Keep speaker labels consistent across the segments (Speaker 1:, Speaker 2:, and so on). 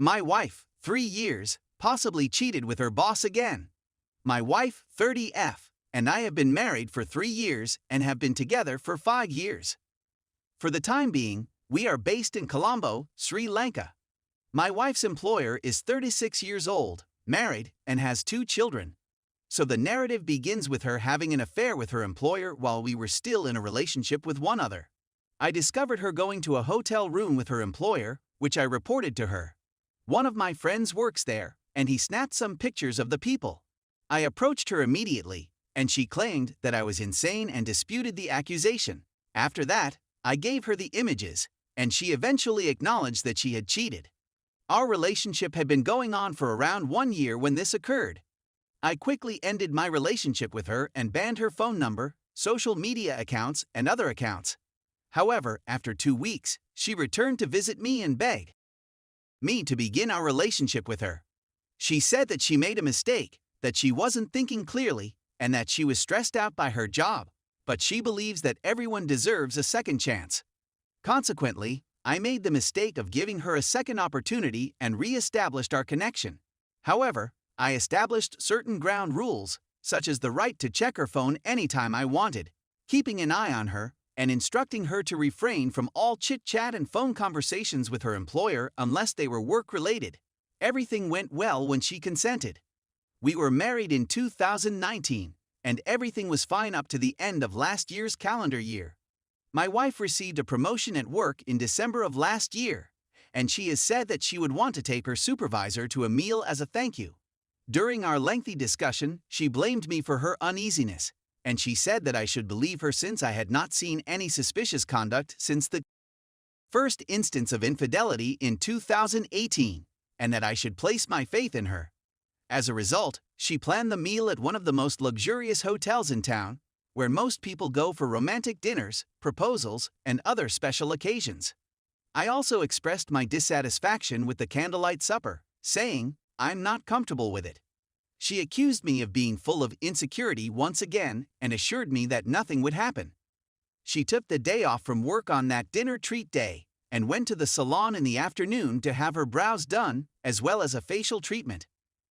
Speaker 1: My wife, 3 years, possibly cheated with her boss again. My wife, 30F, and I have been married for 3 years and have been together for 5 years. For the time being, we are based in Colombo, Sri Lanka. My wife's employer is 36 years old, married, and has 2 children. So the narrative begins with her having an affair with her employer while we were still in a relationship with one another. I discovered her going to a hotel room with her employer, which I reported to her. One of my friends works there, and he snapped some pictures of the people. I approached her immediately, and she claimed that I was insane and disputed the accusation. After that, I gave her the images, and she eventually acknowledged that she had cheated. Our relationship had been going on for around 1 year when this occurred. I quickly ended my relationship with her and banned her phone number, social media accounts, and other accounts. However, after 2 weeks, she returned to visit me and begged me to begin our relationship with her. She said that she made a mistake, that she wasn't thinking clearly, and that she was stressed out by her job, but she believes that everyone deserves a second chance. Consequently, I made the mistake of giving her a second opportunity and re-established our connection. However, I established certain ground rules, such as the right to check her phone anytime I wanted, keeping an eye on her, and instructing her to refrain from all chit-chat and phone conversations with her employer unless they were work-related. Everything went well when she consented. We were married in 2019, and everything was fine up to the end of last year's calendar year. My wife received a promotion at work in December of last year, and she has said that she would want to take her supervisor to a meal as a thank you. During our lengthy discussion, she blamed me for her uneasiness, and she said that I should believe her since I had not seen any suspicious conduct since the first instance of infidelity in 2018, and that I should place my faith in her. As a result, she planned the meal at one of the most luxurious hotels in town, where most people go for romantic dinners, proposals, and other special occasions. I also expressed my dissatisfaction with the candlelight supper, saying, "I'm not comfortable with it." She accused me of being full of insecurity once again and assured me that nothing would happen. She took the day off from work on that dinner treat day and went to the salon in the afternoon to have her brows done, as well as a facial treatment.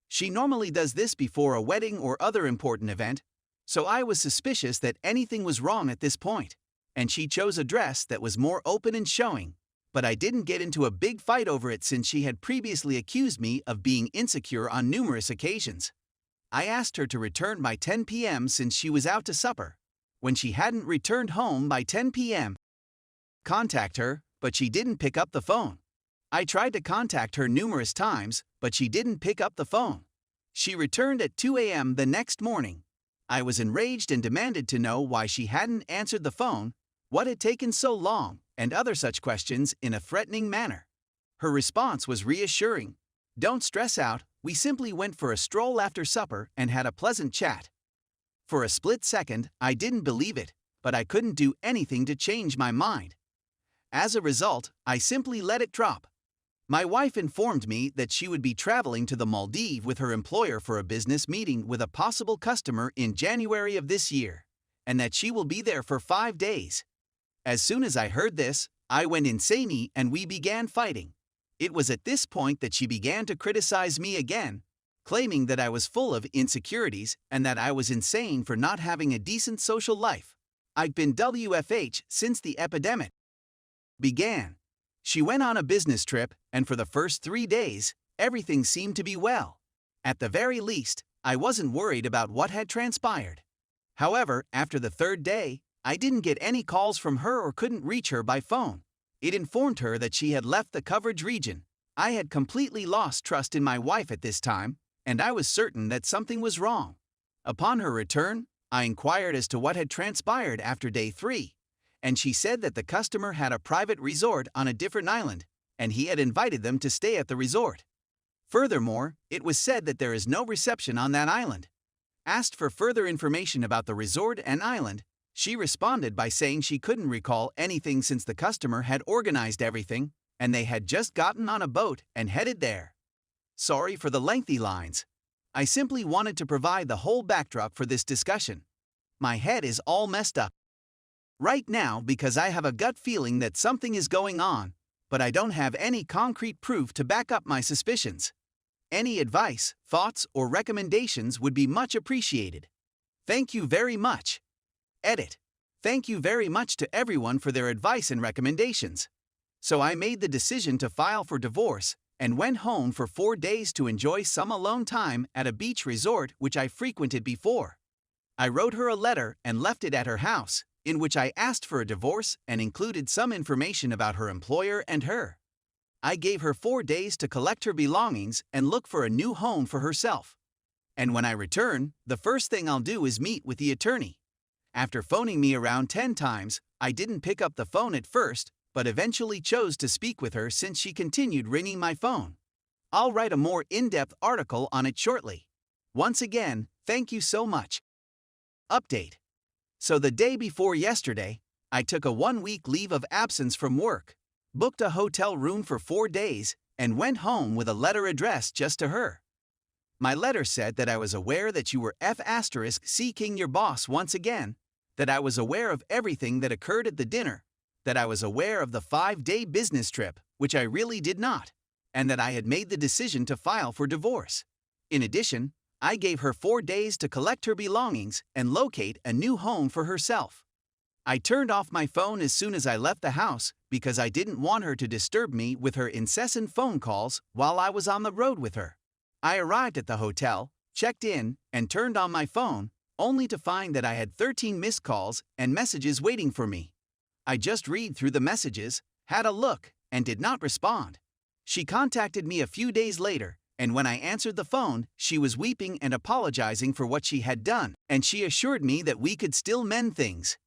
Speaker 1: She normally does this before a wedding or other important event, so I was suspicious that anything was wrong at this point, and she chose a dress that was more open and showing, but I didn't get into a big fight over it since she had previously accused me of being insecure on numerous occasions. I asked her to return by 10 p.m. since she was out to supper. When she hadn't returned home by 10 p.m., contact her, but she didn't pick up the phone. I tried to contact her numerous times, but she didn't pick up the phone. She returned at 2 a.m. the next morning. I was enraged and demanded to know why she hadn't answered the phone, what had taken so long, and other such questions in a threatening manner. Her response was reassuring. "Don't stress out, we simply went for a stroll after supper and had a pleasant chat." For a split second, I didn't believe it, but I couldn't do anything to change my mind. As a result, I simply let it drop. My wife informed me that she would be traveling to the Maldives with her employer for a business meeting with a possible customer in January of this year, and that she will be there for 5 days. As soon as I heard this, I went insane and we began fighting. It was at this point that she began to criticize me again, claiming that I was full of insecurities and that I was insane for not having a decent social life. I'd been WFH since the epidemic began. She went on a business trip, and for the first 3 days, everything seemed to be well. At the very least, I wasn't worried about what had transpired. However, after the 3rd day, I didn't get any calls from her or couldn't reach her by phone. It informed her that she had left the coverage region. I had completely lost trust in my wife at this time, and I was certain that something was wrong. Upon her return, I inquired as to what had transpired after day 3, and she said that the customer had a private resort on a different island, and he had invited them to stay at the resort. Furthermore, it was said that there is no reception on that island. Asked for further information about the resort and island, she responded by saying she couldn't recall anything since the customer had organized everything, and they had just gotten on a boat and headed there. Sorry for the lengthy lines. I simply wanted to provide the whole backdrop for this discussion. My head is all messed up right now because I have a gut feeling that something is going on, but I don't have any concrete proof to back up my suspicions. Any advice, thoughts, or recommendations would be much appreciated. Thank you very much. Edit. Thank you very much to everyone for their advice and recommendations. So I made the decision to file for divorce and went home for 4 days to enjoy some alone time at a beach resort which I frequented before. I wrote her a letter and left it at her house, in which I asked for a divorce and included some information about her employer and her. I gave her 4 days to collect her belongings and look for a new home for herself. And when I return, the first thing I'll do is meet with the attorney. After phoning me around 10 times, I didn't pick up the phone at first, but eventually chose to speak with her since she continued ringing my phone. I'll write a more in-depth article on it shortly. Once again, thank you so much. Update. So the day before yesterday, I took a 1-week leave of absence from work, booked a hotel room for 4 days, and went home with a letter addressed just to her. My letter said that I was aware that you were seeking your boss once again, that I was aware of everything that occurred at the dinner, that I was aware of the 5-day business trip, which I really did not, and that I had made the decision to file for divorce. In addition, I gave her 4 days to collect her belongings and locate a new home for herself. I turned off my phone as soon as I left the house because I didn't want her to disturb me with her incessant phone calls while I was on the road with her. I arrived at the hotel, checked in, and turned on my phone, only to find that I had 13 missed calls and messages waiting for me. I just read through the messages, had a look, and did not respond. She contacted me a few days later, and when I answered the phone, she was weeping and apologizing for what she had done, and she assured me that we could still mend things.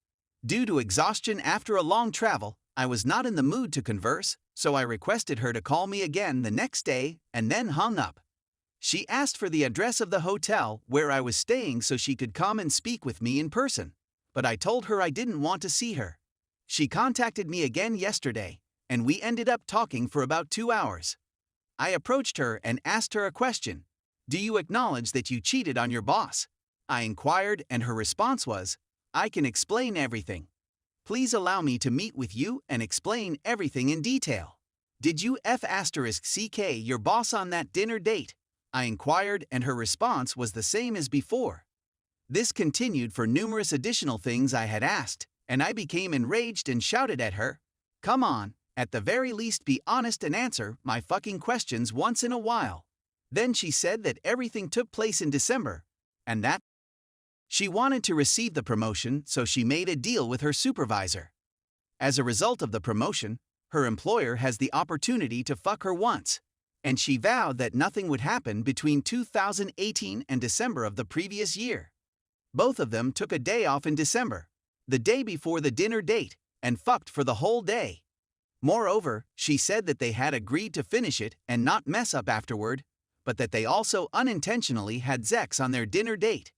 Speaker 1: Due to exhaustion after a long travel, I was not in the mood to converse, so I requested her to call me again the next day and then hung up. She asked for the address of the hotel where I was staying so she could come and speak with me in person, but I told her I didn't want to see her. She contacted me again yesterday, and we ended up talking for about 2 hours. I approached her and asked her a question. Do you acknowledge that you cheated on your boss? I inquired, and her response was, I can explain everything. Please allow me to meet with you and explain everything in detail. Did you seek your boss on that dinner date? I inquired, and her response was the same as before. This continued for numerous additional things I had asked, and I became enraged and shouted at her, come on, at the very least be honest and answer my fucking questions once in a while. Then she said that everything took place in December, and that she wanted to receive the promotion, so she made a deal with her supervisor. As a result of the promotion, her employer has the opportunity to fuck her once, and she vowed that nothing would happen between 2018 and December of the previous year. Both of them took a day off in December, the day before the dinner date, and fucked for the whole day. Moreover, she said that they had agreed to finish it and not mess up afterward, but that they also unintentionally had sex on their dinner date.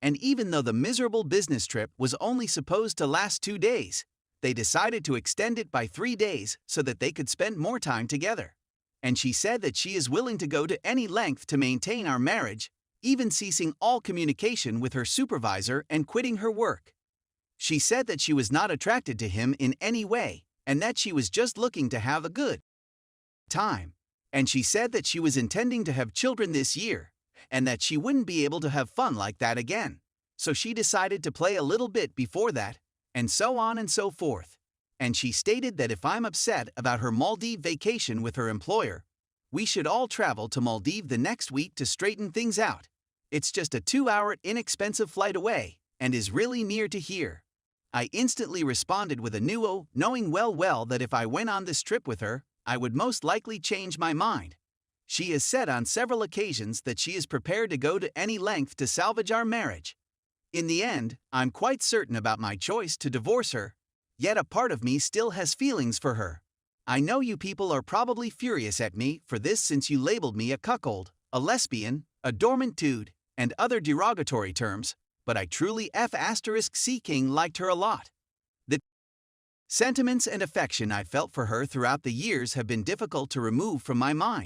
Speaker 1: And even though the miserable business trip was only supposed to last 2 days, they decided to extend it by 3 days so that they could spend more time together. And she said that she is willing to go to any length to maintain our marriage, even ceasing all communication with her supervisor and quitting her work. She said that she was not attracted to him in any way, and that she was just looking to have a good time. And she said that she was intending to have children this year, and that she wouldn't be able to have fun like that again. So she decided to play a little bit before that, and so on and so forth. And she stated that if I'm upset about her Maldives vacation with her employer, we should all travel to Maldives the next week to straighten things out. It's just a 2-hour inexpensive flight away, and is really near to here. I instantly responded with a new knowing well that if I went on this trip with her, I would most likely change my mind. She has said on several occasions that she is prepared to go to any length to salvage our marriage. In the end, I'm quite certain about my choice to divorce her, yet a part of me still has feelings for her. I know you people are probably furious at me for this since you labeled me a cuckold, a lesbian, a dormant dude, and other derogatory terms, but I truly seeking liked her a lot. The sentiments and affection I felt for her throughout the years have been difficult to remove from my mind.